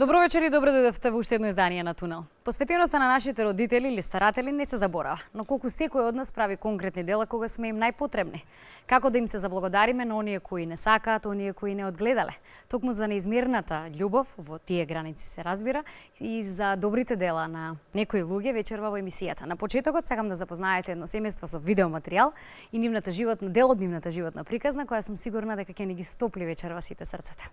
Добро вечер и добро дојдовте во уште едно издание на Тунел. Посветеноста на нашите родители или старатели не се заборава, но колку секој од нас прави конкретни дела кога сме им најпотребни. Како да им се заблагодариме на оние кои не сакаат, оние кои не одгледале. Токму за неизмерната љубов, во тие граници се разбира, и за добрите дела на некои луѓе вечерва во емисијата. На почетокот сакам да запознаете едно семејство со видеоматеријал и нивната животна, дел од нивната животна приказна, која сум сигурна дека ќе ни ги стопли вечерва сите срцата.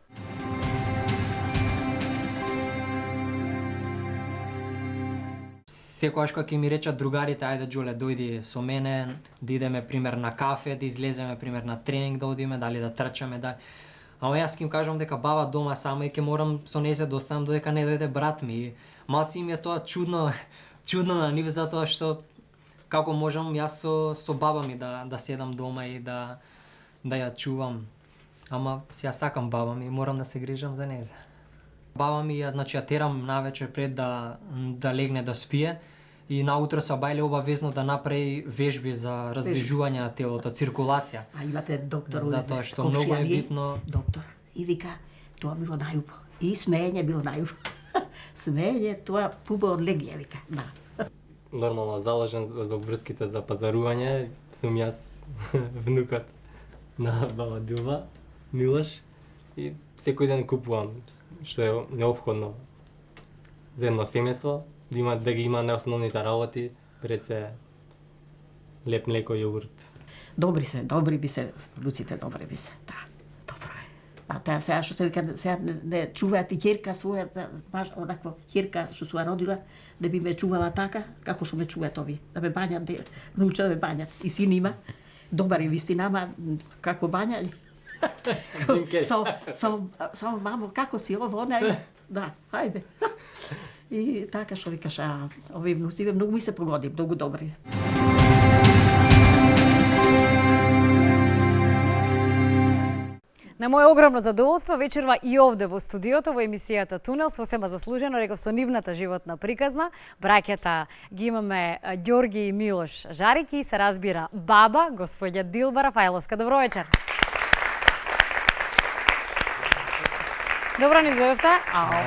Секогаш кога ќе ми речат другарите, ајде Џоле, дојди со мене, да идеме пример на кафе, да излеземе пример на тренинг да одиме, дали да трчаме, да. Ама јас ќе им кажам дека баба дома сама и ќе морам со нејзе да останам додека не дојде брат ми. И малци им е тоа чудно на нив затоа што како можам јас со баба ми да седам дома и да ја чувам. Ама ја сакам баба ми и морам да се грижам за нејзе. Баба ми ја терам навечер пред да легне да спие и наутро са бајле обавезно да направи вежби за раздвижување на телото, циркулација. А имате доктор затоа што многу е битно. Доктор и вика тоа било најубаво. И смеење било најубаво. Смеење тоа пуба од легија вика. Да. Нормално заложен за обврските за пазарување сум јас внукот на баба Дилба, Милош, и секој ден купувам што е неопходно за едно семејство, да ги има неосновните работи, пред се леп млеко, јогурт. Добри би се, луците добри би се, да, добро е. А таа сега што се вика, сега не чуваат и ќерка својата, баш онаква ќерка што се родила, да би ме чувала така, како што ме чуваат ови, да ме бањат, да научат да ме бањат. И син има, добар е вистина, ама како бањање. Само мамо, како си ово, она? Да, хајде. И така што викаш, овие внуци многу ми се погоди, многу добри. На моје огромно задоволство вечерва и овде во студиото во емисијата Тунел, сосема заслужено, реков со нивната животна приказна. Браќата ги имаме Ѓорги и Милош Жарики и се разбира баба, господја Дилба Рафајловска. Добро вечер. Добро ни дојдовте.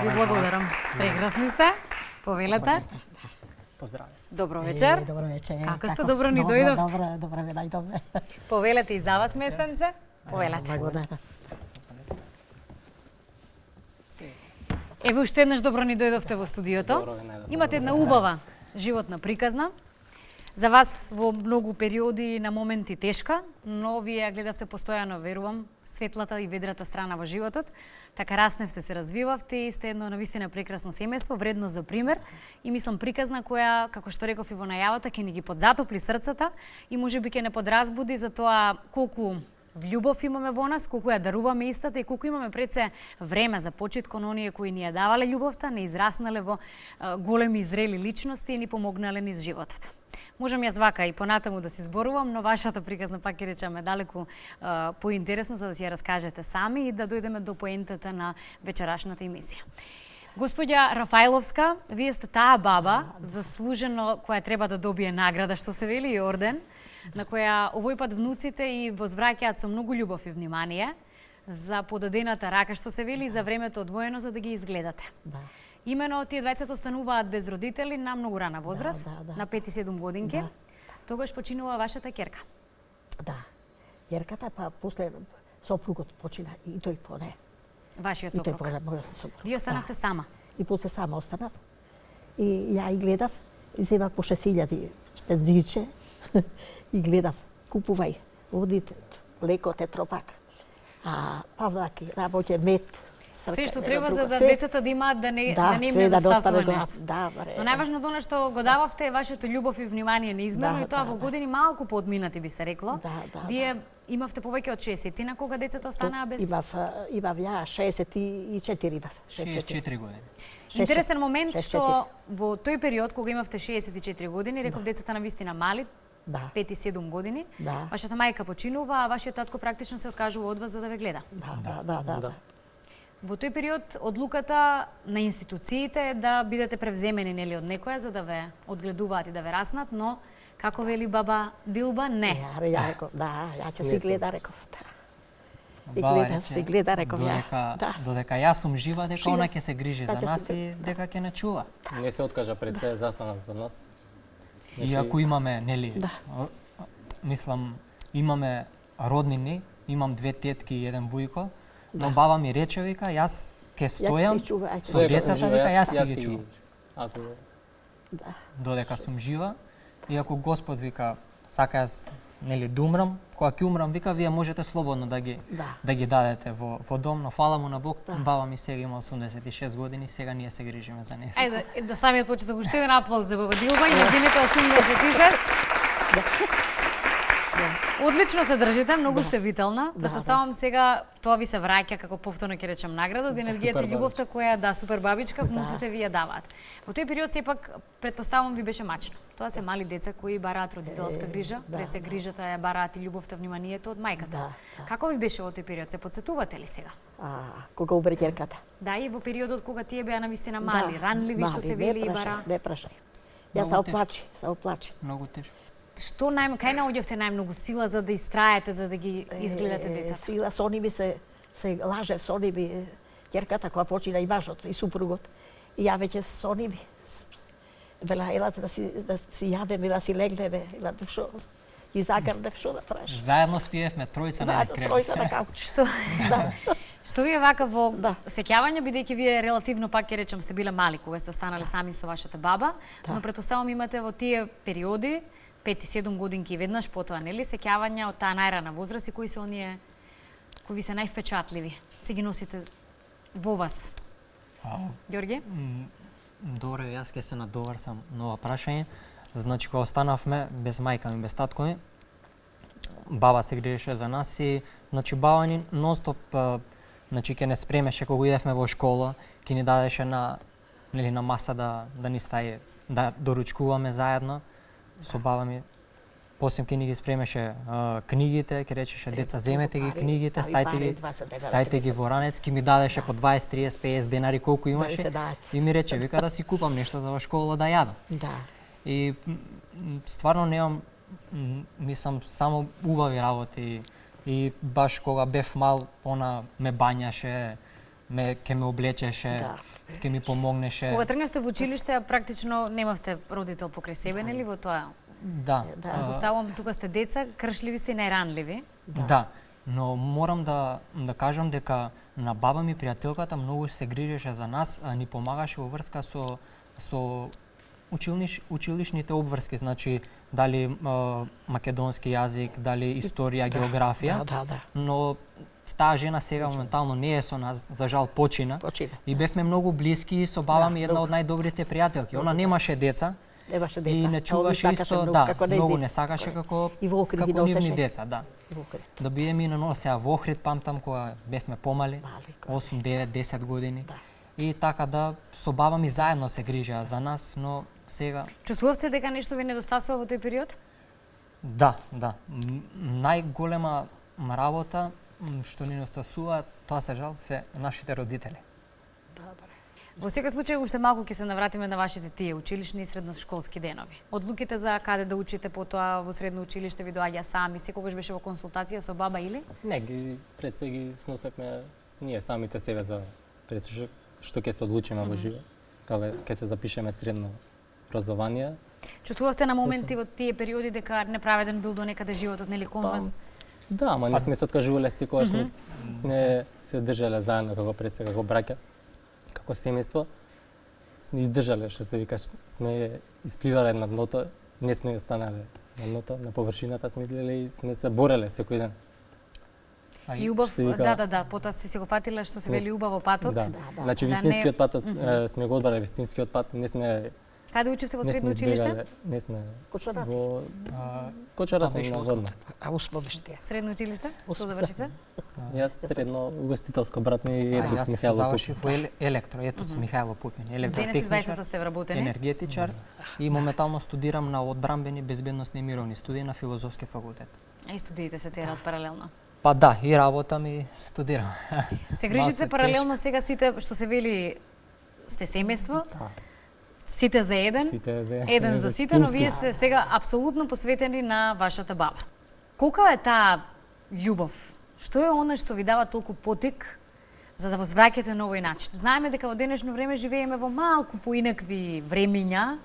Ви благодарам. Прекрасни сте. Повелете. Поздраве. Добро вечер. Добро вечер. Како сте? Добро ни дојдовте. Добро ве најдобре. Повелете и за вас местенце. Повелете. Благодарам. Еве уште еднаш добро ни дојдовте во студиото. Имате една убава животна приказна. За вас во многу периоди на моменти тешка, но вие гледавте постојано, верувам, светлата и ведрата страна во животот. Така расневте, се развивавте и сте едно навистина прекрасно семејство, вредно за пример и мислам приказна која, како што реков и во најавата, ќе ни ги подзатопли срцата и можеби ќе не подразбуди за тоа колку љубов имаме во нас, колку ја даруваме истата и колку имаме пред се време за почит кон оние кои ни ја давале љубовта, не израснале во големи и зрели личности и ни помогнале низ животот. Можам јас вака и понатаму да се зборувам, но вашата приказна пак ќе речеме далеку поинтересна за да си ја раскажете сами и да дојдеме до поентата на вечерашната емисија. Господја Рафајловска, вие сте таа баба заслужено која треба да добие награда, што се вели и орден, на која овој пат внуците и возвраќаат со многу љубов и внимание за подадената рака, што се вели, и за времето одвоено за да ги изгледате. Да. Имено тие двајцата остануваат без родители на многу рана возраст, на 5 и 7 годинки. Тогаш починува вашата ќерка. Да. Ќерката, па после сопругот почина и тој поне. Вашиот И тој сопруг. поне, мојот сопруг. Вие останавте сама. И после сама останав. И ја и гледав, и земав по 6.000 пензиче и гледав, купувај, оди леко тетропак. А Павлаки работе мед. Се што треба за да децата да имаат да не им недостасува нешто. Да, но најважното она што го дававте е вашето љубов и внимание неизмерно и тоа во години малку поодминати би се рекло. Вие имавте повеќе од 60 на кога децата останаа без. Имав ја 64 имав. 64 години. Интересен момент што во тој период кога имавте 64 години, реков децата навистина мали, 5 и 7 години, вашата мајка починува, а вашиот татко практично се откажува од вас за да ве гледа. Да. Во тој период одлуката на институциите е да бидете превземени нели од некоја за да ве одгледуваат и да ве раснат, но како вели баба Дилба, не. Ја реков, ја ќе си гледа, реков. И Баба гледа, рече, се гледа, реков ја. додека, Да. додека јас сум жива, дека жива. она ќе се грижи Да, за ќе се нас грижи, и дека ќе не чува. Не се откажа пред се, застана за нас. И ако имаме, нели, Да. мислам, имаме роднини, имам 2 тетки и 1 вујко, но баба ми рече, вика, јас ќе Ја ќе стојам се чува, со децата, вика, јас ќе ги чувам. Ако Да. Додека сум жива, и ако Господ вика, сака јас, нели, да умрам, кога ќе умрам, вика, вие можете слободно да ги дадете во дом, но фала му на Бог, баба ми сега има 86 години, сега ние се грижиме за неја. Ајде, да самиот почета го уште еден аплауз за баба Дилба и незините 86. Одлично се држите, многу сте вителна. Претпоставам сега тоа ви се враќа како повторно ќе речем награда од енергијата и љубовта која супер бабичка внуците ви ја даваат. Во тој период сепак претпоставам ви беше мачно. Тоа се мали деца кои бараат родителска грижа, пред се грижата ја бараат и љубовта, вниманието од мајката. Како ви беше во тој период? Се потсетувате ли сега? Кога убре ќерката. Да, и во периодот кога тие беа навистина мали, ранливи, што се вели и бара. Не прашај. Ја се оплачи. Многу тешко. Што кај наоѓавте најмногу сила за да истраете, за да ги изгледате децата? Сила со ними се лаже со ними ќерката кога почина и мажот и супругот. И ја веќе со ними. Вела елате да си јадеме, да си легнеме, ела душо. И загрнев, што да правиш? Заедно спиевме тројца на Заедно кревет. тројца на кауч. Што ви е вака во сеќавање, бидејќи вие релативно пак ќе речем сте биле мали кога сте останале сами со вашата баба, но претпоставам имате во тие периоди 5-7 годинки веднаш потоа, нели, сеќавања од таа најрана возраст и кои се оние кои ви се највпечатливи? Се ги носите во вас. Ѓорѓе? Добре, јас ќе се надоврсам на ова прашање. Значи, кога останавме без мајка ми, без татко ми, баба се грижеше за нас и, значи, баба ни нон-стоп, значи, ќе не спремеше кога идевме во школа, ќе ни дадеше на маса да ни стаи, да доручкуваме заедно со баба ми. После ќе ни ги спремеше книгите, ќе речеше деца земете ги книгите, стајте ги во ранец, ќе ми дадеше по 20, 30, 50 денари колку имаше и ми рече вика да си купам нешто за во школа да јадам. И стварно немам, мислам, само убави работи и баш кога бев мал, она ме бањаше, ќе ме облечеше, ќе ми помогнеше. Кога тргнавте во училиште, практично немавте родител покрај себе, нели, во тоа? Да. Оставам, тука сте деца, кршливи сте и најранливи. Да, но морам да кажам дека на баба ми пријателката многу се грижеше за нас, ни помагаше во врска со училишните обврски, значи дали македонски јазик, дали историја, географија. Но таа жена сега моментално не е со нас, за жал почина. И бевме многу блиски со баба ми, една од најдобрите пријателки. Она немаше деца. И не чуваше исто, многу не сакаше како нивни деца, Да биде ми на нос, сега во Охрид памтам кога бевме помали, 8, 9, 10 години. И така со баба ми заедно се грижеа за нас, но сега... Чувствувавте дека нешто ви недостасува во тој период? Да. Најголема работа што ни недостасува, тоа се жал, се нашите родители. Во секој случај, уште малку ќе се навратиме на вашите тие училишни и средношколски денови. Одлуките за каде да учите потоа во средно училиште ви доаѓа сами, секогаш беше во консултација со баба или? Не, пред се ги сносевме ние самите себе за пред што ќе се одлучиме во живот, кога ќе се запишеме средно образование. Чувствувавте на моменти во тие периоди дека неправеден бил до некаде животот, нели, кон вас? Да, ама не сме се откажувале секогаш, сме се држале заедно како пред се, како браќа. Како семејство сме издржале, што се вика, сме испливале на дното, не сме останале на дното, на површината сме излеле и сме се бореле секој ден. И убав, потоа сте си го фатиле што се вели убаво патот. Да, значи вистинскиот патот сме го одбрале, вистинскиот пат, не сме... Каде учевте во средно училиште? Не сме... Кочараци. Во Кочараци на Водна. Усмолиште. Средно училиште? Што завршивте? Јас средно угостителско, брат ми Етоц Михајло Пупин. Јас завршив во електро, Етоц Михајло Пупин, електротехничар, сте вработени? енергетичар и моментално студирам на одбрамбени, безбедносни и мировни студии на Филозофски факултет. И студиите се терат паралелно? Па да, и работам и студирам. Се грижите паралелно сега сите, што се вели, сте семејство? Сите за еден, еден за сите, но вие сте сега апсолутно посветени на вашата баба. Колка е таа љубов Што е она што ви дава толку потик за да возвраќате на овој начин? Знаеме дека во денешно време живееме во малку поинакви времиња,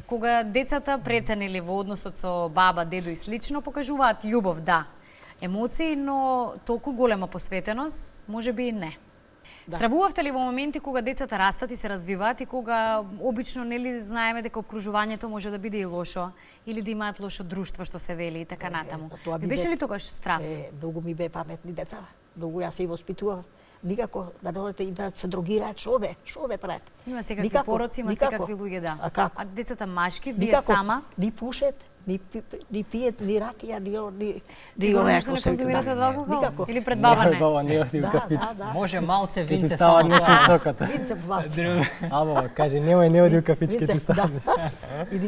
кога децата преценили во односот со баба, дедо и слично покажуваат љубов, да, емоции, но толку голема посветеност, можеби и не. Стравувавте ли во моменти кога децата растат и се развиваат и кога обично нели знаеме дека обкружувањето може да биде и лошо или да имаат лошо друштво што се вели и така натаму? Ви беше ли тогаш страв? Многу ми бе паметни деца. Многу јас се и воспитував. Никако да додете и да се другираат, шо не прават. Има секакви пороци, има секакви луѓе, да. А како? А децата машки, вие Никако, сама? Ни пушет, ни пиет, ни ракија, ни Сигурно оваа што не како се вика, конзумирате од алкохол? Никако. Или пред баба не? Баба не оди у кафич. Може малце Ке ти винце става само. нешто соката. Винце малце. Ама, каже, немој, не оди у кафич, ке ти Винце, става. И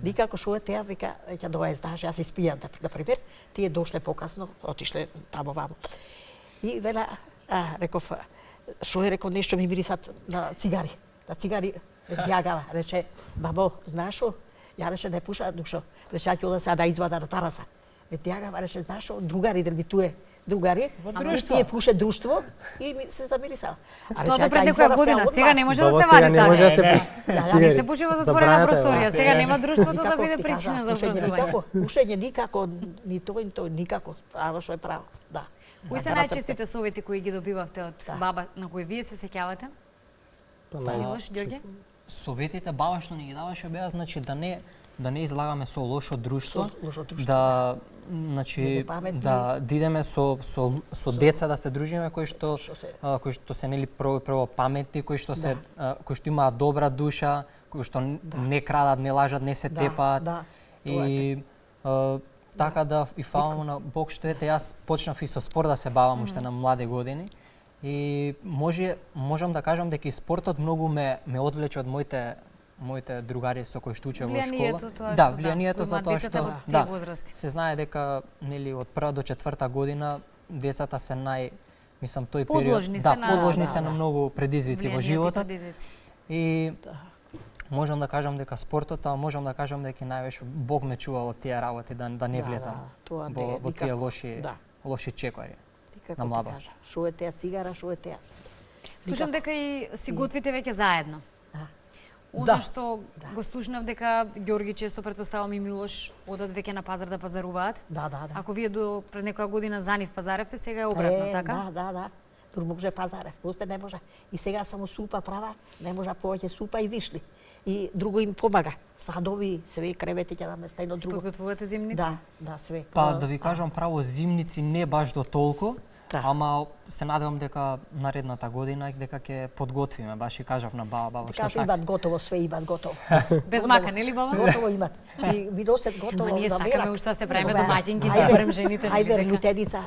никако шо е теа, вика, ќе доаѓа, знаеш, јас испијам, на пример, тие дошле покасно, отишле тамо вамо. И вела, реков, шо е, реков, нешто ми мирисат на цигари. На цигари бјагала, рече, бабо, знаеш шо? Ја рече, не пуша душо. Рече, ќе ода сега да извада на тараса. Бјагава, рече, знаеш шо? Другари, дали туе другари, ама тие пуше друштво и ми се замирисала. Тоа до пред некоја година, сега не може да се Сега вади не може да се така. пуша. Не се пуши во затворена Забрането е, просторија, сега нема друштвото да Никако, биде ти причина кажа, за образование. Пушење никако, ни тој, никако. Ано што е право, да. Кои се најчестите совети кои ги добивавте од баба на кои вие се сеќавате? Милош, Ѓорѓе? Советите баба што ни ги даваше беа, значи да не излагаме со лошо друштво, Лошо друштво. да значи да идеме со деца да се дружиме кои што се нели прво паметни, кои што имаат добра душа, кои што не крадат, не лажат, не се тепаат. И така да и фала на Бог што ете јас почнав и со спорт да се бавам уште на млади години. И можам да кажам дека и спортот многу ме одвлече од моите другари со кои што учев во школа. Да, влијанието за тоа што се знае дека нели од прва до четврта година децата се мислам тој период подложни се на многу предизвици во животот. И можам да кажам дека спортот, а можам да кажам дека највеќе Бог ме чувал од тие работи да не влезам во тие лоши чекори на младост. Шо е теа цигара, шо е теа? Слушам дека и си готвите веќе заедно. Она што го слушнав дека Ѓорги често, претпоставам, и Милош одат веќе на пазар да пазаруваат. Да. Ако вие до пред некоја година за нив пазаревте, сега е обратно, така? Да. Тур може пазарев, после не може. И сега само супа права, не може повеќе супа и вишли. И друго им помага. Садови, све кревети ќе наместа едно друго. Подготвувате зимници? Да, све. Па да ви кажам право, зимници не баш до толку. Ама се надевам дека наредната година дека ќе подготвиме, баш и кажав на баба што сака. Имат готово, све имат готово. Без мака, нели баба? Готово имат. И ви носат готово. Ама ние сакаме уште да се правиме домаќинки, да барем жените. Ајде, лутеница.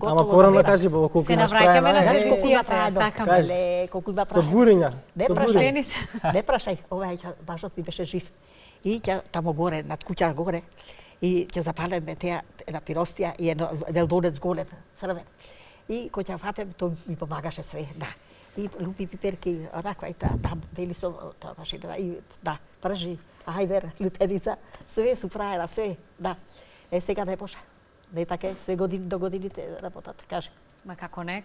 Ама порано кажи баба колку имаш право. Се навраќаме на традицијата, сакаме. Колку има право. Со буриња. Не прашај, ова башот ми беше жив. И ќе тамо горе, над куќа горе, и ќе запалеме теа една пиростија и еден донец голем, црвен. И кој ќе фатем, тој ми помагаше све, да. И лупи пиперки, онаква и там бели со таа машина, и да, пржи, ајвер, лутеница, све су праена, све, да. Сега не може. Не така, све години до годините работат, каже. Ма како не?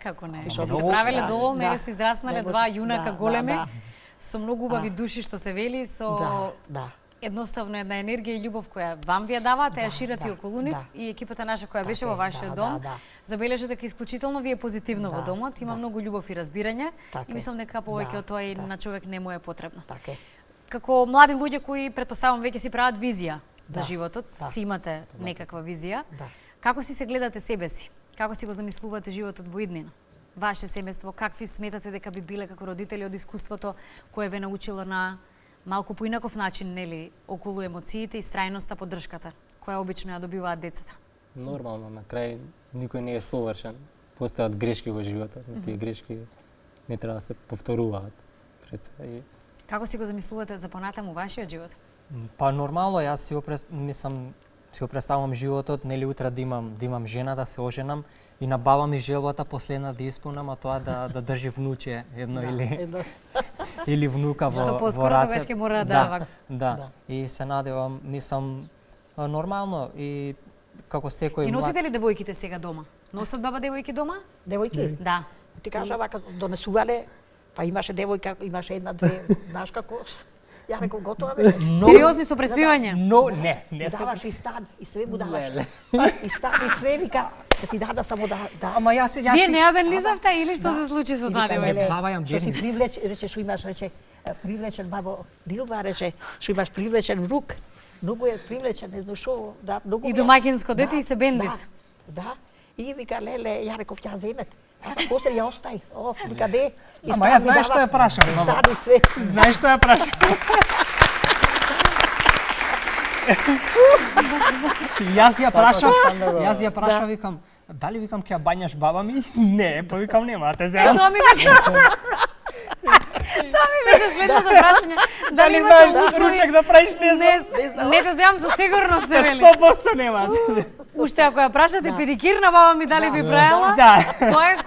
Што сте правеле доволно, или сте израснале два јунака големи, со многу убави души што се вели, со едноставно една енергија и љубов која вам ви ја даваат, ја ширате и околу нив, и екипата наша која беше во вашиот дом, забележа дека исклучително ви е позитивно во домот, има многу љубов и разбирање, и мислам дека повеќе од тоа и на човек не му е потребно. Како млади луѓе кои претпоставам веќе си прават визија за животот, си имате некаква визија, како си се гледате себе си? Како си го замислувате животот во иднина? Ваше семејство, какви сметате дека би биле како родители од искуството кое ве научило на малку поинаков начин, нели, околу емоциите и страјноста, поддршката, која обично ја добиваат децата? Нормално, на крај никој не е совршен. Постојат грешки во животот, но тие грешки не треба да се повторуваат. Како си го замислувате за понатаму вашиот живот? Па нормално, јас си го представам животот, нели утре да имам жена, да се оженам, и на баба ми желбата последна да исполнам, а тоа да држи внуче едно или внука во раце. Што поскоро тогаш ќе мора да. Да. И се надевам, мислам нормално и како секој Ги носите ли девојките сега дома? Носат баба девојки дома? Девојки? Да. Ти кажа вака донесувале, па имаше девојка, имаше една, две, знаеш како? Ја реков готова беше. Сериозни со преспивање? Но не се. Даваш и стан, и све му даваш. И стан, и све вика, да ти дада само да... Ама јас Вие не ја бен лизавте или што се случи со таа девојка? Баба јам Што си дедни. рече, што имаш, рече, привлечен бабо, Дилба рече, што имаш привлечен внук, многу е привлечен, не знам шо, да, многу И ми е- домаќинско дете и се бендис. Да, и вика, леле, ја реков, ќе ја земет. А после ја остај, вика, де, и Ама јас знаеш што ја прашам, и мама. стани све. Знаеш што ја прашам? Јас ја прашав, викам, дали викам ќе ја бањаш баба ми? Не, па викам нема, те земам. Тоа ми беше... Тоа ми беше следното прашање. Дали имате знаеш услови? ручек да правиш, не знам. Не те земам, со сигурност се вели. 100% нема. Уште ако ја прашате педикир на баба ми дали би правела, Да. тоа е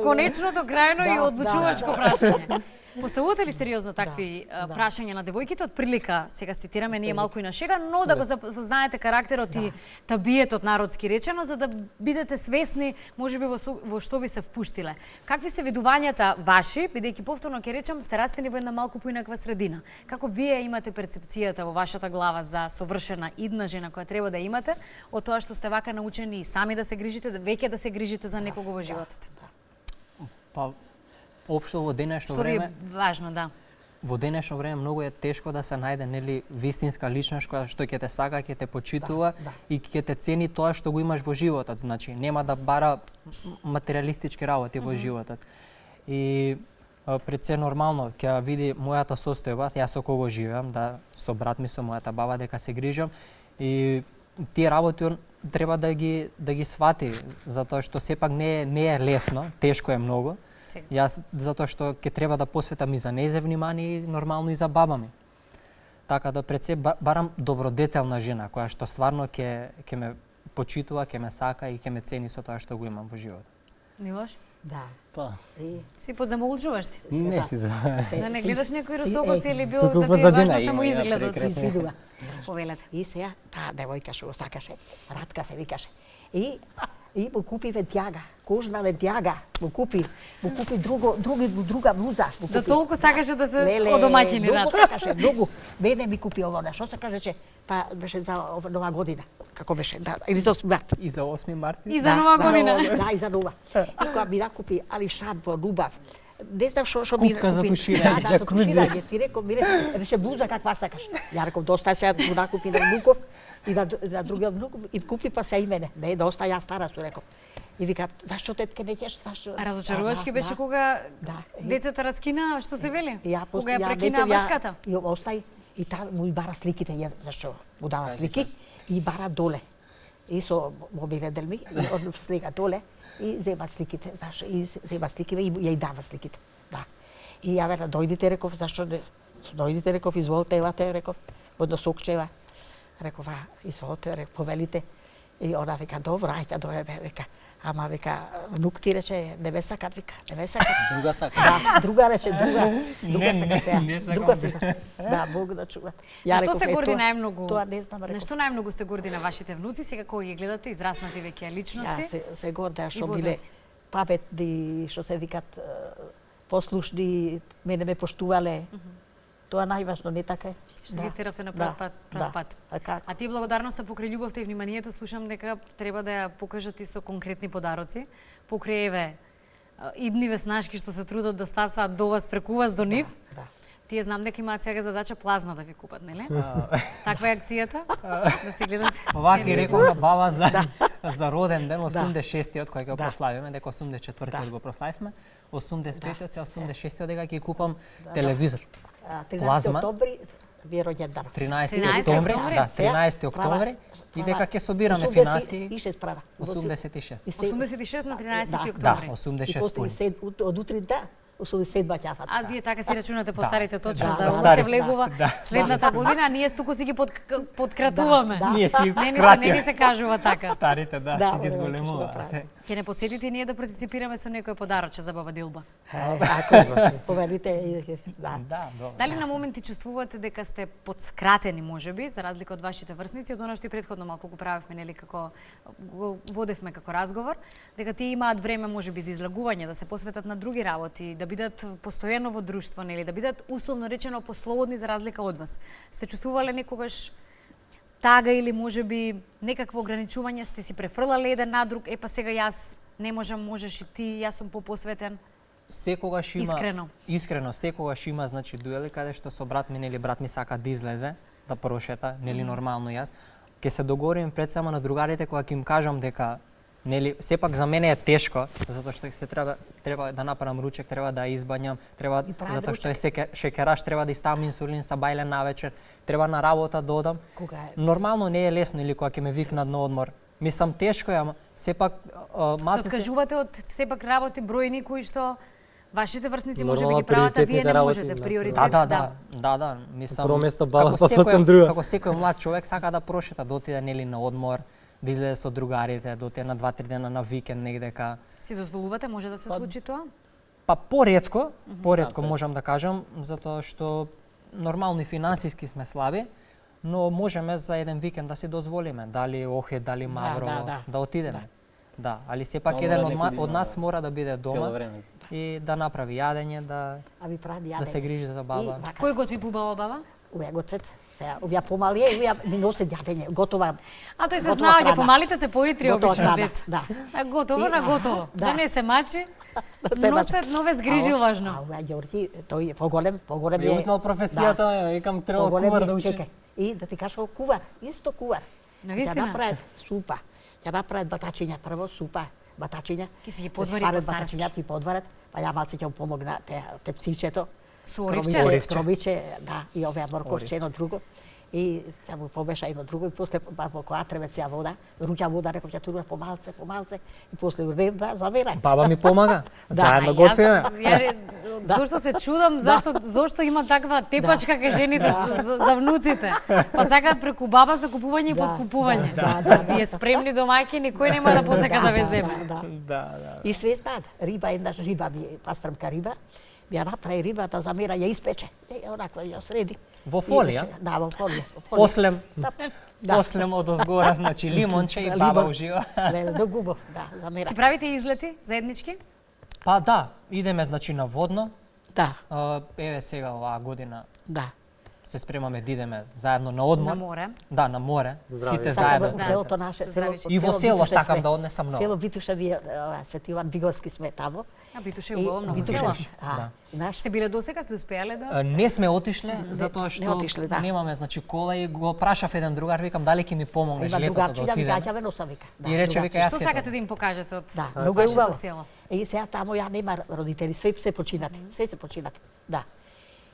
конечното, крајно и одлучувачко прашање. Поставувате ли сериозно такви прашања на девојките? Од прилика, сега цитираме ние малку и на шега, но да го запознаете карактерот и табиетот народски речено, за да бидете свесни, можеби во што би се впуштиле. Какви се видувањата ваши, бидејќи повторно ќе речам, сте растени во една малку поинаква средина. Како вие имате перцепцијата во вашата глава за совршена идна жена која треба да имате, од тоа што сте вака научени и сами да се грижите, веќе да се грижите за некого во животот? Па, општо во денешно Што ви е време, важно, да. во денешно време многу е тешко да се најде нели вистинска личност која што ќе те сака, ќе те почитува и ќе те цени тоа што го имаш во животот, значи нема да бара материјалистички работи во животот. И пред се нормално ќе види мојата состојба, јас со кого живеам, да со брат ми, со мојата баба дека се грижам и тие работи он треба да ги свати, затоа што сепак не е лесно, тешко е многу. Јас затоа што ќе треба да посветам и за нејзе внимание и нормално и за баба ми. Така да пред се барам добродетелна жена која што стварно ќе ме почитува, ќе ме сака и ќе ме цени со тоа што го имам во животот. Милош? Да. Па, Си подзамолчуваш ти? не си за... Да не гледаш некој русокос или било туку да ти е позадина важно само има, ја изгледот? прекрасно. Извидува. Повелете. И сега таа девојка што го сакаше, Радка се викаше. И му купи ведјага, кожна ведјага, му купи друга блуза. Му Да купи. толку сакаше да се Леле, одомаќини многу рад. сакаше, многу. Мене ми купи ово, што се кажеше, па беше за нова година. Како беше? Да, или за 8 март. И за 8 март? И за нова година. Да, и за нова. И кога ми накупи али шампо, лубав, не знам што ми Купка за накупи. туширање, Да, за туширање. Ти реков, ми рече блуза каква сакаш. Ја реков, доста сега го накупи на внуков и на другиот внук и купи па се и мене. Не, доста ја стара су реков. И вика, зашто тетке не ќеш, зашто? А разочарувачки беше кога децата раскина, што се вели? Кога ја прекина врската? И остај, и таа му и бара сликите, зашто му дала слики, и бара доле. И со мобилен делми, и он слега доле, и зема сликите, знаеш, и зема сликите и ја и дава сликите. Да. И ја вела, дојдите, реков, зашто не? Дојдите, реков, изволте, елате, реков, одно сокчева. Реков, изволте, реков, повелите. И она вика, добро, ајде, дојде, вика. Ама вика, внук ти рече, не ме сакат, вика, не ме сакат. Друга сака. Да, друга рече, друга сакат сега. не сакам. Друга сакат. Да, Бог да чува. На што сте горди најмногу? Тоа не знам, На реков. што најмногу сте горди на вашите внуци, сега кога ги гледате израснати веќе личности? Ја се гордеа што и биле возрастни. паметни, што се викат послушни, мене ме поштувале. Тоа најважно, не така е? Што ги стеравте на прав пат. А како? А ти благодарноста покрај љубовта и вниманието слушам дека треба да ја покажат и со конкретни подароци. Покрај еве идни веснашки што се трудат да стасаат до вас, преку вас до нив. Да. Тие знам дека имаат сега задача плазма да ви купат, нели? Таква е акцијата? Да се гледате. Овака и реков на баба за роден ден 86-тиот кој го прославиме, дека 84-тиот го прославивме, 85-тиот, се 86-тиот дека ќе купам телевизор. 13 Плазма. октомври ви е роѓендан. 13 октомври, да, 13 октомври и дека ќе собираме финанси 86 права. 86. 86 на 13 Да, октомври. 86 И после пуни. од утринта 87 ќафат. А вие така си рачунате по старите точно Да, да да, ово стари. се влегува следната година, а ние туку си ги подкратуваме. Да, да. Ние си Не ни се кажува така. Старите, да, Да, си ги што зголемува. го прави. Ќе не подсетите ние да партиципираме со некој подароче за баба Дилба. Ако поверите, да. Да, добро. Дали на моменти чувствувате дека сте подскратени можеби, за разлика од вашите врсници, од она што и претходно малку го правевме, нели, како го водевме како разговор, дека тие имаат време можеби за излагување, да се посветат на други работи, да бидат постојано во друштво, нели, да бидат условно речено послободни за разлика од вас. Сте чувствувале некогаш тага или можеби некакво ограничување, сте си префрлале еден на друг, па сега јас не можам, можеш и ти, јас сум попосветен. Секогаш има Искрено. секогаш има значи дуели каде што со брат ми, нели, брат ми сака да излезе, да прошета, нели, нормално јас. Ќе се договорим пред само на другарите кога ќе им кажам дека, нели, сепак за мене е тешко, затоа што се треба да направам ручек, треба да ја избањам, треба затоа што е шекераш, треба да иставам инсулин са бајле навечер, треба на работа да одам. Кога е? Нормално не е лесно или кога ќе ме викнат на одмор. Мислам тешко е, ама сепак Се малце се откажувате од сепак работи бројни кои што вашите врсници можеби Нормално, ги прават, а вие приоритетните не работи, можете. да. Приоритет, Да, мислам. Прво место баба, како па после друга. Како секој млад човек сака да прошета, да отиде нели на одмор, да излезе со другарите, да отиде на 2-3 дена на викенд негдека. Си дозволувате, може да се случи тоа? Па поретко можам да кажам, затоа што нормално и финансиски сме слаби, но можеме за еден викенд да си дозволиме, дали Охид, дали Маврово, да отидеме. Да, али сепак Само еден мора некој да од има, нас мора да биде Цело дома време. и да направи јадење, да ви прави јадење. да се грижи за баба. Кој готви бубава баба? Овие гответ. Сега, овие помали е, овие ми носат јадење, готова. А тој се готова знае, храна. помалите се поитри Готова обично храна, деца. да. А готово И- на готово. да. Да не се мачи, се носат нове згрижил важно. А овие Ѓорѓи, тој е поголем Е утнал професијата, викам треба кувар да учи. Чекај, и да ти кажам кувар, исто кувар. Навистина? Ќе направат супа, ќе направат батачиња, прво супа, батачиња. Ќе си ги подвари сварат по-старски. батачиња, ти подварат, па ја малце ќе му помогна те псичето. Со оривче? Тробиче, да, и овие морковче, едно друго. И ќе му помеша едно друго и после по која треба цја вода, руќа вода, реков ќе тура помалце и после урeda завера. Баба ми помага. Да, Заедно Јас, готвиме. зошто се чудам, зошто има таква тепачка кај жените за внуците. Па сакаат преку баба за купување и подкупување. Вие спремни домаќини, кој нема да посака да ве земе. Да. И све знаат, риба, еднаш риба ми пастрмка риба, ми ја направи рибата за мера, ја испече. Онаква ја среди. Во фолија? Да, во фолија. Послем, Да. послем од озгора, значи лимонче и Да, баба лимон. ужива. Не, до губов, да, за мера. Си правите излети заеднички? Па да, идеме значи на водно. Да, Еве сега оваа година да. се спремаме да идеме заедно на одмор. На море. Да, на море. Здраве. Сите Сакам заедно. во селото наше, село, И во село Битуше сакам сме. да однесам много. Село Битушеви, Свети Иван Бигорски сме тамо. А Битуше И убаво многу Битуше, села. Да. И наш Сте биле досега, сте успеале да? Не сме отишле, затоа не што отишле, да. немаме значи кола и го прашав еден другар, викам дали ќе ми помогнеш има летото да другарчиња, вика, отидеме. ќе ве носа, вика. Да, И рече, вика, јас Што ќе сакате тоа. да им покажете од Да, многу е вашето убаво. село? И сега тамо ја нема родители, се починати, се починати. Да.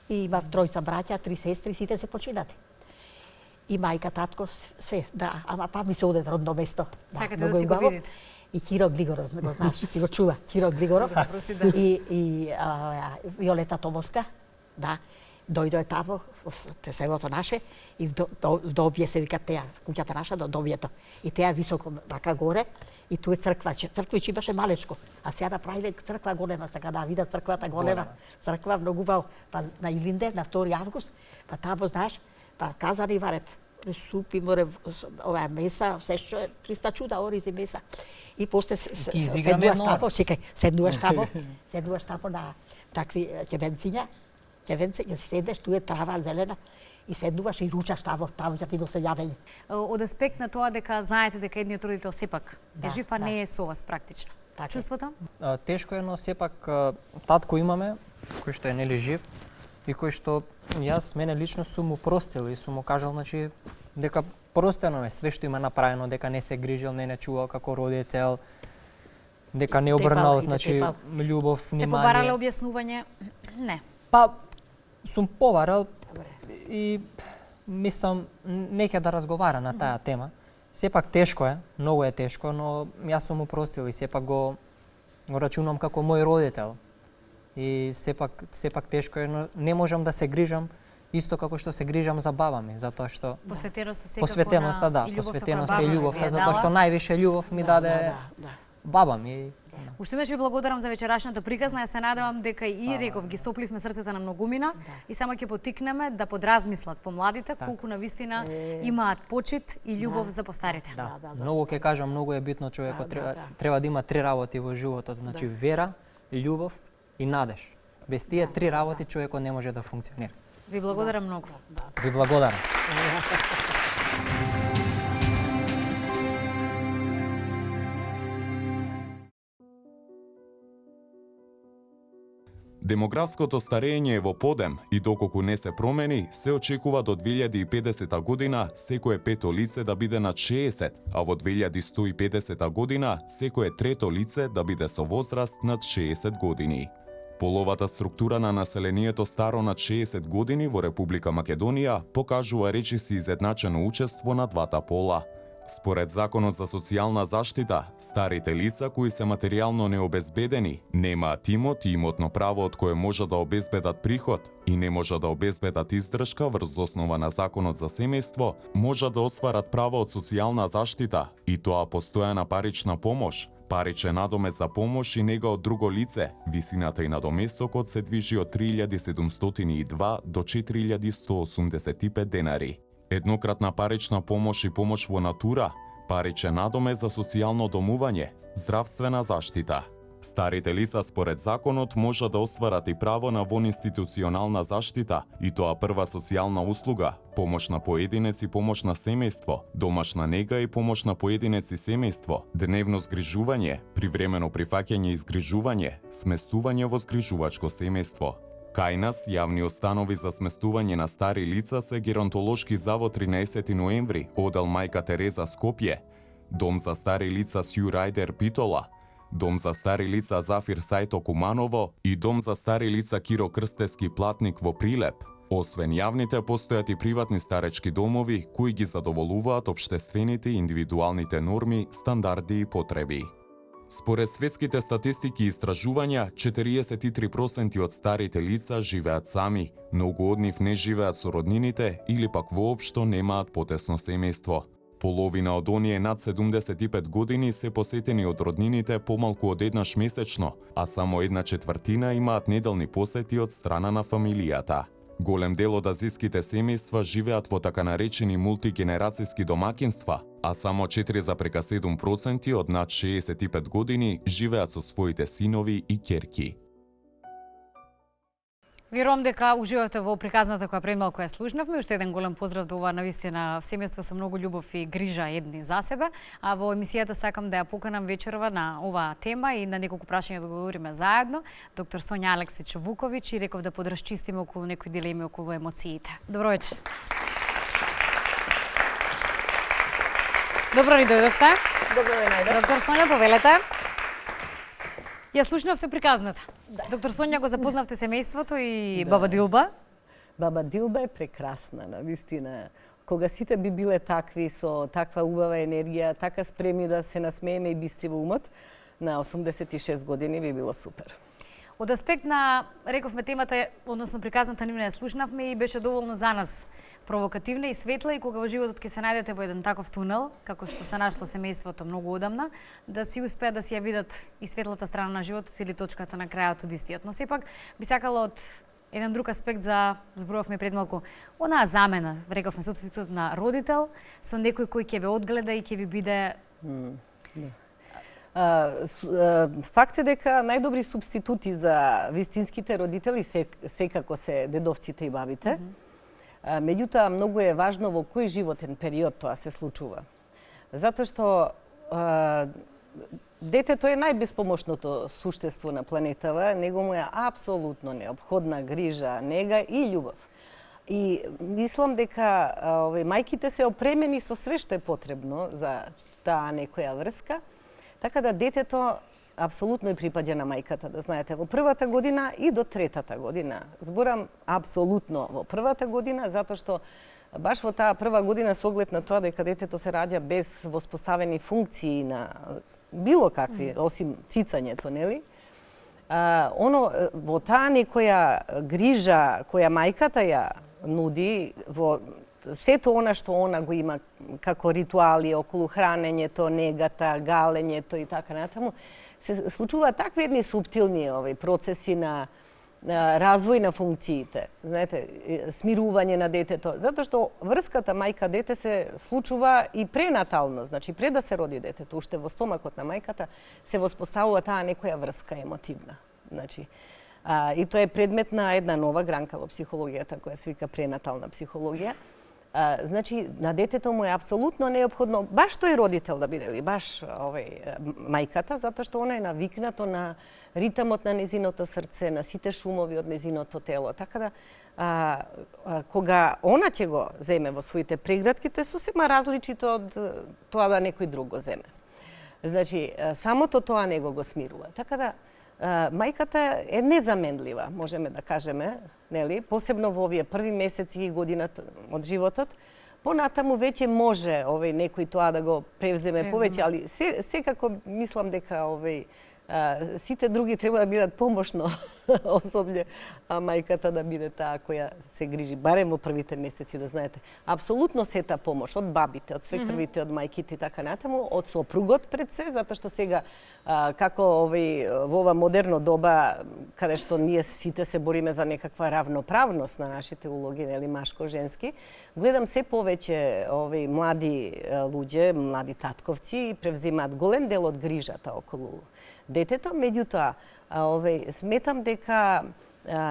И имав тројца браќа, 3 сестри, сите се починати. И мајка, татко, се, да, ама па ми се оде родно место. Сакате многу да е си го убаво. видите? И Киро Глигоров, го знаеш, си го чува, Киро Глигоров. Прости, да. И Виолета Томовска, да, дојде тамо, во селото наше, и добие се вика теа, куќата наша до добието. И теа високо вака горе, и туе црква, црквич имаше малечко, а сега направиле црква голема, сака да видат црквата голема. Црква многу убаво, па на Илинде, на 2 август, па тамо, знаеш, па казани варет, супи, море, ова меса, се што е 300 чуда оризи меса. И после изиграме седнуваш едно тамо, чекај, седнуваш тамо на такви ќебенциња, ќе седнеш, туе трава зелена, и седнуваш и ручаш тамо ќе ти носе јадење. Од аспект на тоа дека знаете дека едниот родител сепак е Да, жив, а да. не е со вас практично. Така е. Чувството? Тешко е, но сепак татко имаме, кој што е нели жив, и кој што јас мене лично сум му простил и сум му кажал, значи, дека простено е све што има направено, дека не се грижил, не чувал како родител, дека не обрнал, и те значи, тепал. љубов, Сте побарале внимание. објаснување? Не. Па, сум побарал и мислам, не ќе да разговара на таа тема. Сепак тешко е, многу е тешко, но јас сум му простил и сепак го рачунам како мој родител. и сепак тешко е, но не можам да се грижам исто како што се грижам за баба ми, затоа што Посветеноста секако посветеноста, да, и љубовта која посветеноста баба и ви љубовта, е затоа дала. што највише љубов ми даде баба ми. Уште веднаш ви благодарам за вечерашната приказна. Ја се надевам дека и реков ги стопливме срцето на многумина и само ќе потикнеме да подразмислат помладите колку навистина имаат почит и љубов за постарите. Да, многу ќе кажам, многу е битно човекот треба да има 3 работи во животот, значи вера, љубов и надеж. Без тие 3 работи човекот не може да функционира. Ви благодарам многу. Ви благодарам. Демографското старење е во подем и доколку не се промени, се очекува до 2050 година секое пето лице да биде над 60, а во 2150 година секое трето лице да биде со возраст над 60 години. Половата структура на населението старо над 60 години во Република Македонија покажува речиси изедначено учество на двата пола. Според Законот за социјална заштита, старите лица кои се материјално необезбедени, немаат имот и имотно право од кое може да обезбедат приход и не може да обезбедат издршка врз основа на Законот за семејство, може да остварат право од социјална заштита и тоа постојана парична помош, паричен надомест за помош и нега од друго лице. Висината и надоместокот се движи од 3702 до 4185 денари. Еднократна парична помош и помош во натура, паричен надомест за социјално домување, здравствена заштита. Старите лица според законот може да остварат и право на вонинституционална заштита, и тоа прва социјална услуга, помош на поединец и помош на семејство, домашна нега и помош на поединец и семејство, дневно згрижување, привремено прифаќање и згрижување, сместување во згрижувачко семејство. Кај нас, јавни установи за сместување на стари лица се Геронтолошки завод 13 ноември, одел Мајка Тереза Скопје, Дом за стари лица Сју Рајдер Битола, Дом за стари лица Зафир Сајто Куманово и Дом за стари лица Киро Крстески Платник во Прилеп. Освен јавните, постојат и приватни старечки домови кои ги задоволуваат општествените и индивидуалните норми, стандарди и потреби. Според светските статистики и истражувања, 43% од старите лица живеат сами, многу од нив не живеат со роднините или пак воопшто немаат потесно семејство. Половина од оние над 75 години се посетени од роднините помалку од еднаш месечно, а само 1/4 имаат неделни посети од страна на фамилијата. Голем дел од азиските семејства живеат во така наречени мултигенерацијски домакинства, а само 4,7% од над 65 години живеат со своите синови и ќерки. Верувам дека уживавте во приказната која пред малку ја слушнавме. Уште еден голем поздрав до ова навистина семејство со многу љубов и грижа едни за себе. А во емисијата сакам да ја поканам вечерва на оваа тема и на неколку прашања да говориме заедно. Доктор Сонја Алексич Вуковиќ и реков да подрасчистиме околу некои дилеми околу емоциите. Добро вечер. Добро ни дојдовте. Добро ви најдов. Доктор Сонја, повелете. Ја слушнавте приказната. Да. Доктор Сонја, го запознавте семејството и баба Дилба. Баба Дилба е прекрасна, навистина. Кога сите би биле такви, со таква убава енергија, така спремни да се насмееме и бистри во умот, на 86 години би било супер. Од аспект на, рековме, темата, односно приказната нивна ја слушнавме и беше доволно за нас провокативна и светла, и кога во животот ќе се најдете во еден таков тунел, како што се нашло семејството многу одамна, да си успеат да си ја видат и светлата страна на животот или точката на крајот од истиот. Но сепак би сакала од еден друг аспект за зборувавме пред малку, онаа замена, рековме, субститут на родител со некој кој ќе ве одгледа и ќе ви биде Факт е дека најдобри субститути за вистинските родители секако се дедовците и бабите. Меѓутоа, многу е важно во кој животен период тоа се случува. Затоа што детето е најбеспомошното суштество на планетава, него му е апсолутно неопходна грижа, нега и љубов. И мислам дека мајките се опремени со све што е потребно за таа некоја врска, така да детето апсолутно и припаѓа на мајката, да знаете, во првата година и до третата година. Зборам апсолутно во првата година, затоа што баш во таа прва година со оглед на тоа дека детето се раѓа без воспоставени функции на било какви, осим цицањето, нели? во таа некоја грижа која мајката ја нуди, во сето она што она го има како ритуали околу хранењето, негата, галењето и така натаму, се случуваат такви едни суптилни процеси на развој на функциите, знаете, смирување на детето, затоа што врската мајка-дете се случува и пренатално, значи пред да се роди детето, уште во стомакот на мајката се воспоставува таа некоја врска емотивна. Значи, и тоа е предмет на една нова гранка во психологијата која се вика пренатална психологија. Значи, на детето му е апсолутно неопходно баш тој родител да биде, или баш мајката, затоа што она е навикнато на ритамот на незиното срце, на сите шумови од незиното тело. Така да, кога она ќе го земе во своите преградки, тоа е сосема различито од тоа да некој друг го земе. Значи, самото тоа него го смирува. Така да, мајката е незаменлива, можеме да кажеме, нели? Посебно во овие први месеци и годината од животот. Понатаму веќе може некој тоа да го превземе повеќе, али секако мислам дека сите други треба да бидат помошно особле, а мајката да биде таа која се грижи, барем во првите месеци, да знаете. Апсолутно сета помош од бабите, од свекрвите, од мајките и така натаму, од сопругот пред се, затоа што сега како во ова модерно доба каде што ние сите се бориме за некаква равноправност на нашите улоги, нели машко-женски, гледам се повеќе млади луѓе, млади татковци превземаат голем дел од грижата околу детето, меѓутоа сметам дека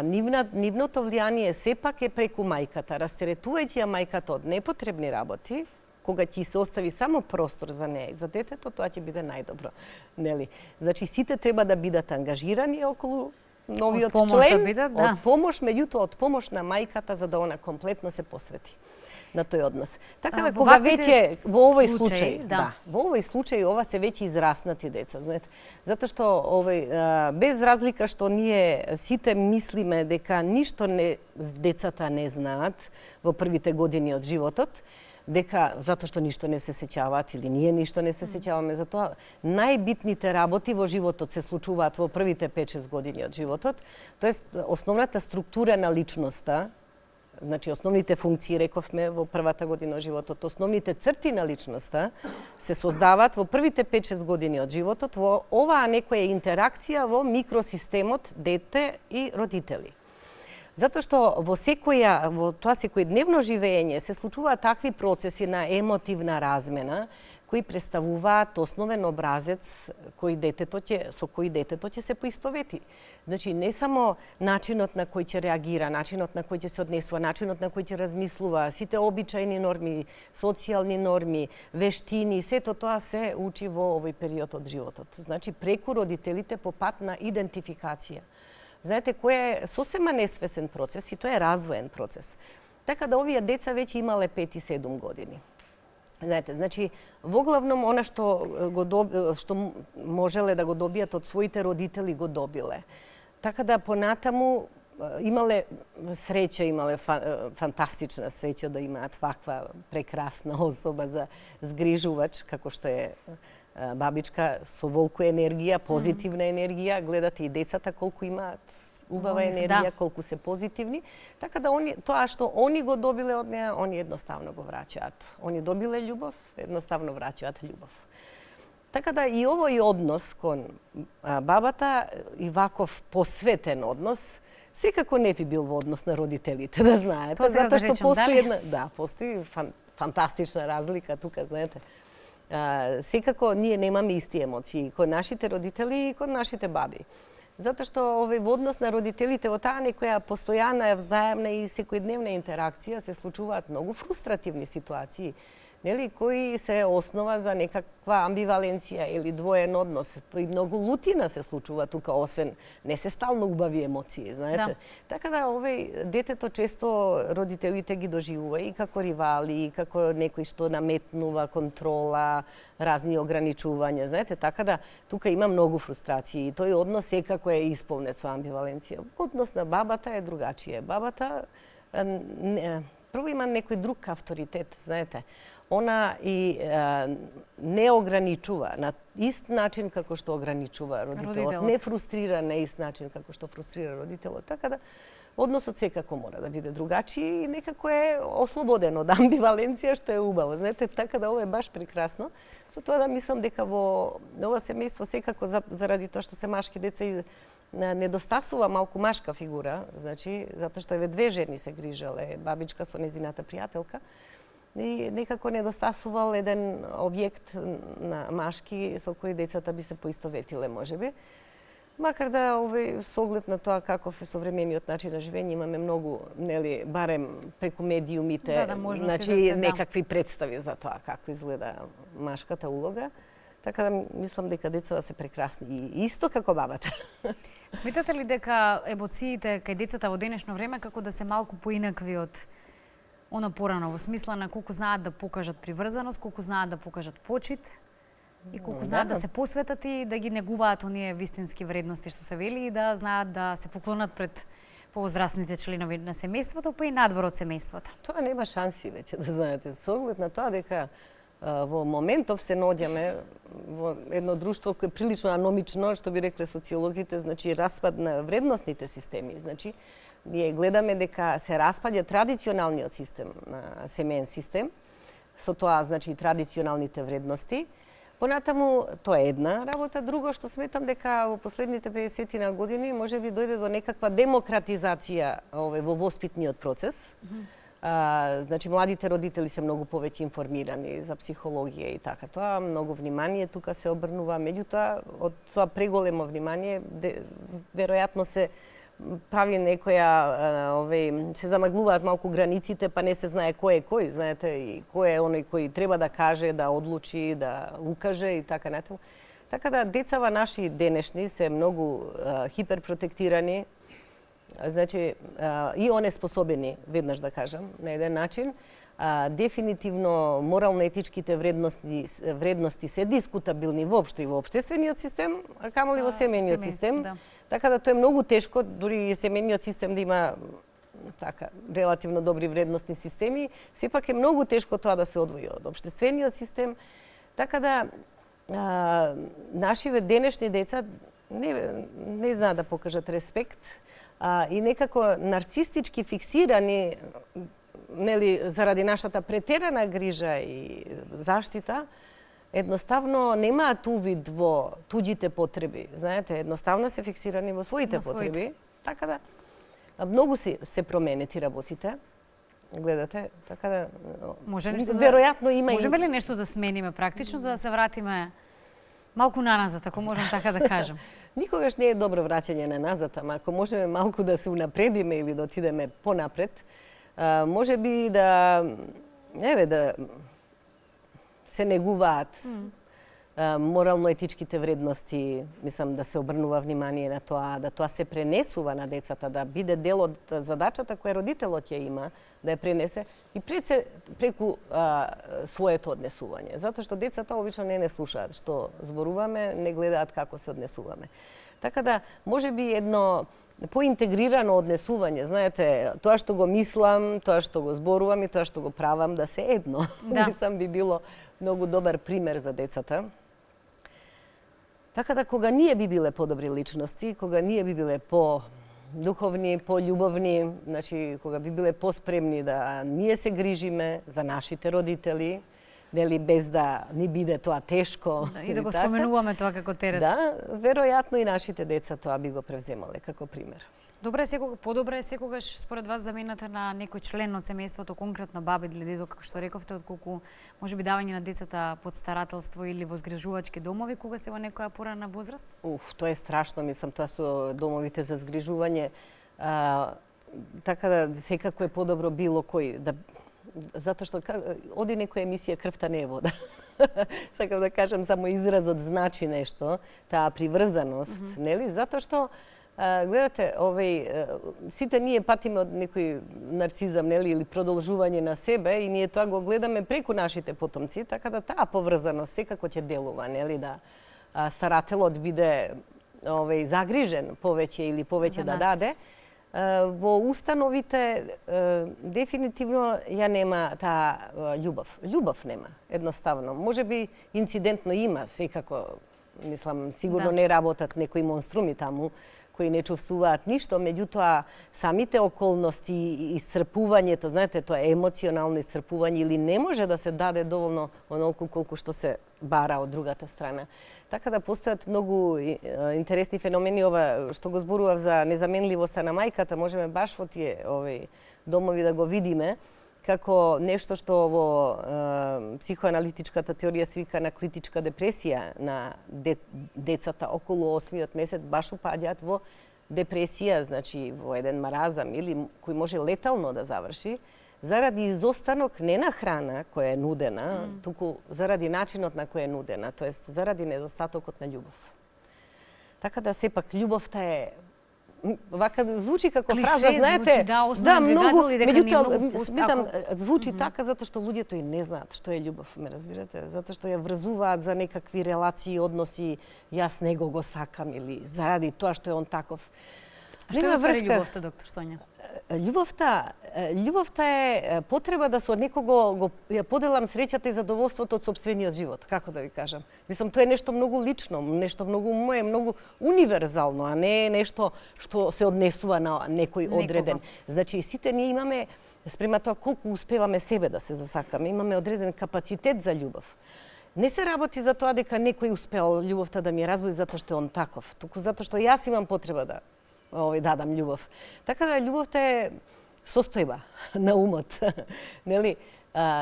нивното влијание сепак е преку мајката, растеретувајќи ја мајката од непотребни работи, кога ќе се остави само простор за неја и за детето, тоа ќе биде најдобро, нели? Значи сите треба да бидат ангажирани околу новиот член, од помош, меѓутоа од помош на мајката за да она комплетно се посвети на тој однос. Така да кога веќе во овој случај, во овој случај ова се веќе израснати деца, знаете. Затоа што без разлика што ние сите мислиме дека ништо децата не знаат во првите години од животот, дека затоа што ништо не се сеќаваат или ние ништо не се сеќаваме, затоа најбитните работи во животот се случуваат во првите 5-6 години од животот, тоест основната структура на личноста, значи основните функции, рековме, во првата година од животот, основните црти на личноста се создаваат во првите 5-6 години од животот во оваа некоја интеракција во микросистемот дете и родители. Затоа што во тоа секојдневно живење се случуваат такви процеси на емотивна размена кои представуваат основен образец со кој детето ќе се поистовети. Значи, не само начинот на кој ќе реагира, начинот на кој ќе се однесува, начинот на кој ќе размислува, сите обичајни норми, социјални норми, вештини, сето тоа се учи во овој период од животот. Значи, преку родителите по пат на идентификација. Знаете, кој е сосема несвесен процес и тоа е развоен процес. Така да овие деца веќе имале 5 и 7 години. Знаете, значи, воглавном она што можеле да го добијат од своите родители го добиле. Така да понатаму имале среќа, имале фантастична среќа да имаат ваква прекрасна особа за згрижувач, како што е бабичка со волку енергија, позитивна енергија, гледате и децата колку имаат убава енергија, колку се позитивни, така да тоа што они го добиле од неа, они едноставно го враќаат. Они добиле љубов, едноставно враќаат љубов. Така да и овој однос кон бабата и ваков посветен однос секако не би бил во однос на родителите, да знаете, затоа што постои фантастична разлика тука, знаете. Секако ние немаме исти емоции кон нашите родители и кон нашите баби. Затоа што во однос на родителите во таа некоја постојана, взаемна и секојдневна интеракција се случуваат многу фрустративни ситуации, нели, кои се основа за некаква амбиваленција или двоен однос. И многу лутина се случува тука, освен не се стално убави емоции, знаете. Така да детето често родителите ги доживува и како ривали, и како некој што наметнува контрола, разни ограничувања, знаете, така да тука има многу фрустрации и тој однос секако е исполнет со амбиваленција. Однос на бабата е другачие. Бабата прво има некој друг авторитет, знаете. она и не ограничува на ист начин како што ограничува родителот. Не фрустрира на ист начин како што фрустрира родителот. Така да односот секако мора да биде другачи и некако е ослободен од амбиваленција, што е убаво. Знаете, така да ова е баш прекрасно. Со тоа да мислам дека во ова семејство секако заради тоа што се машки деца и недостасува малку машка фигура, значи затоа што еве две жени се грижале, бабичка со незината пријателка, и некако недостасувал еден објект на машки со кој децата би се поистоветиле можеби. Макар да со оглед на тоа каков е современиот начин на живење, имаме многу, нели, барем преку медиумите, значи некакви представи за тоа како изгледа машката улога. Така да мислам дека децата се прекрасни и исто како бабата. Сметате ли дека емоциите кај децата во денешно време како да се малку поинакви од она порано, во смисла на колку знаат да покажат приврзаност, колку знаат да покажат почит и колку знаат да се посветат и да ги негуваат оние вистински вредности што се вели и да знаат да се поклонат пред повозрастните членови на семејството, па и надвор од семејството. Тоа нема шанси веќе да знаете. Со оглед на тоа дека во моментов се наоѓаме во едно друштво кое е прилично аномично, што би рекле социолозите, значи распад на вредносните системи. Значи, ние гледаме дека се распаѓа традиционалниот систем, семеен систем, со тоа, значи, традиционалните вредности. Понатаму, тоа е една работа. Друго што сметам дека во последните 50 години може би дојде до некаква демократизација во воспитниот процес. Значи, младите родители се многу повеќе информирани за психологија и така тоа. Многу внимание тука се обрнува. Меѓутоа, од тоа преголемо внимание, веројатно се прави некоја, се замаглуваат малку границите, па не се знае кој е кој, знаете, и кој е оној кој треба да каже, да одлучи, да укаже и така натаму. Така да децава наши денешни се многу хиперпротектирани, значи и онеспособени, веднаш да кажам, на еден начин. Дефинитивно морално-етичките вредности се дискутабилни воопшто и во општествениот систем, а камоли во семејниот систем. Да. Така да тоа е многу тешко, дури и семејниот систем да има така релативно добри вредностни системи, сепак е многу тешко тоа да се одвои од општествениот систем. Така да нашиве денешни деца не знаат да покажат респект и некако нарцистички фиксирани, нели, заради нашата претерана грижа и заштита, едноставно немаат увид во туѓите потреби. Знаете, едноставно се фиксирани во своите потреби. Така да многу се променети работите. Гледате, така да веројатно има Можеме ли нешто да смениме практично за да се вратиме малку наназад, ако можам така да кажам? Никогаш не е добро враќање на назад, ама ако можеме малку да се унапредиме или да отидеме понапред, може би да се негуваат морално-етичките вредности, мислам да се обрнува внимание на тоа, да тоа се пренесува на децата, да биде дел од задачата која родителот ја има, да ја пренесе и преку своето однесување. Затоа што децата обично не слушаат што зборуваме, не гледаат како се однесуваме. Така да, може би едно поинтегрирано однесување, знаете, тоа што го мислам, тоа што го зборувам и тоа што го правам да се едно. Да. Мислам би било многу добар пример за децата. Така да кога ние би биле подобри личности, кога ние би биле по-духовни, по-љубовни, значи кога би биле поспремни да ние се грижиме за нашите родители, дали без да ни биде тоа тешко. Да, и да го споменуваме тоа како терет. Да, веројатно и нашите деца тоа би го превземале како пример. Подобро е секогаш според вас замената на некој член од семејството, конкретно баба или дедо, како што рековте, отколку можеби давање на децата под старателство или во згрижувачки домови кога се во некоја порана возраст? Тоа е страшно, мислам, тоа со домовите за згрижување. Така да секако е подобро било кој да, затоа што оди некоја емисија крвта не е вода. Сакам да кажам, само изразот значи нешто, таа приврзаност, нели? Затоа што гледате, сите ние патиме од некој нарцизам, нели, или продолжување на себе и ние тоа го гледаме преку нашите потомци, така да таа поврзаност секако ќе делува, нели, да старателот биде загрижен повеќе или повеќе да даде. Во установите дефинитивно ја нема таа љубов. Љубов нема, едноставно. Може би инцидентно има, секако, мислам, сигурно не работат некои монструми таму, кои не чувствуваат ништо, меѓутоа самите околности и исцрпувањето, знаете, тоа емоционално исцрпување или не може да се даде доволно онолку колку што се бара од другата страна. Така да постојат многу интересни феномени. Ова што го зборував за незаменливоста на мајката, можеме баш во тие домови да го видиме како нешто што во психоаналитичката теорија се вика на критичка депресија на децата околу 8-миот месец баш упаѓаат во депресија, значи во еден маразам или кој може летално да заврши, заради изостанок не на храна која е нудена, туку заради начинот на кој е нудена, тоест заради недостатокот на љубов. Така да сепак љубовта е вака звучи како клише, фраза, знаете, да, многу, меѓутоа сметам звучи така затоа што луѓето и не знаат што е љубов, ме разбирате, затоа што ја врзуваат за некакви релации, односи, јас него го сакам или заради тоа што е он таков. Што е врска љубовта, доктор Сонја? Љубовта е потреба да со некого ја поделам среќата и задоволството од сопствениот живот, како да ви кажам. Мислам, тоа е нешто многу лично, нешто многу мое, многу универзално, а не е нешто што се однесува на некој одреден. Значи, сите ние имаме, спрема тоа колку успеваме себе да се засакаме, имаме одреден капацитет за љубов. Не се работи за тоа дека некој успел љубовта да ми ја разбуди затоа што е он таков, туку затоа што јас имам потреба да дадам љубов. Така да љубовта е состојба на умот, нели?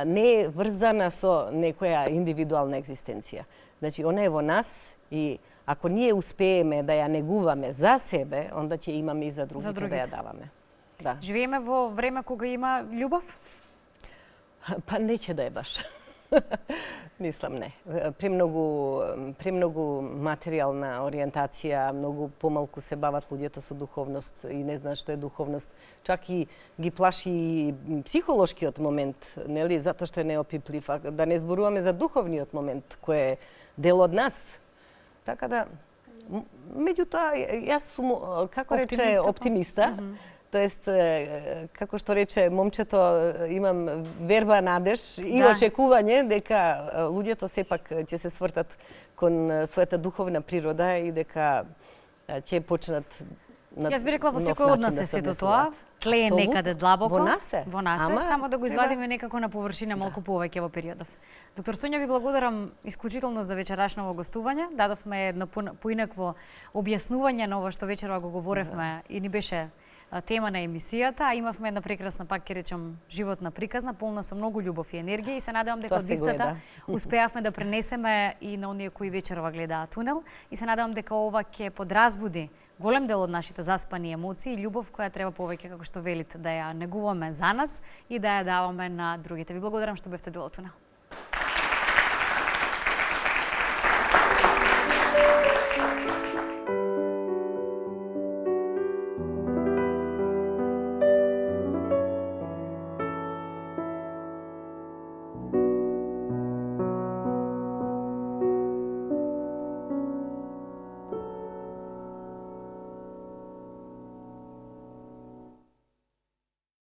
Не е врзана со некоја индивидуална екзистенција. Значи, она е во нас и ако ние успееме да ја негуваме за себе, онда ќе имаме и за другите да ја даваме. Да. Живееме во време кога има љубов? Па не ќе да е баш. Мислам не. Премногу материјална ориентација, многу помалку се бават луѓето со духовност и не знаат што е духовност. Чак и ги плаши психолошкиот момент, нели, затоа што е неопиплив. Да не зборуваме за духовниот момент, кој е дел од нас. Така да, меѓутоа, јас сум, како рече, оптимиста. Тоест, како што рече момчето, имам верба, надеж и очекување дека луѓето сепак ќе се свртат кон својата духовна природа и дека ќе почнат на Јас би рекла во секој од нас е сето тоа. Тлее некаде длабоко. Во нас е. Во нас е, само да го извадиме некако на површина малку повеќе во периодов. Доктор Сонја, ви благодарам исклучително за вечерашново гостување. Дадовме едно поинакво објаснување на ова што вечерва го говоревме и ни беше тема на емисијата, а имавме една прекрасна, пак ќе речем, животна приказна, полна со многу љубов и енергија и се надевам дека од истата успеавме да пренесеме и на оние кои вечерва гледаат Тунел и се надевам дека ова ќе подразбуди голем дел од нашите заспани емоции и љубов која треба повеќе, како што велите, да ја негуваме за нас и да ја даваме на другите. Ви благодарам што бевте дел од Тунел.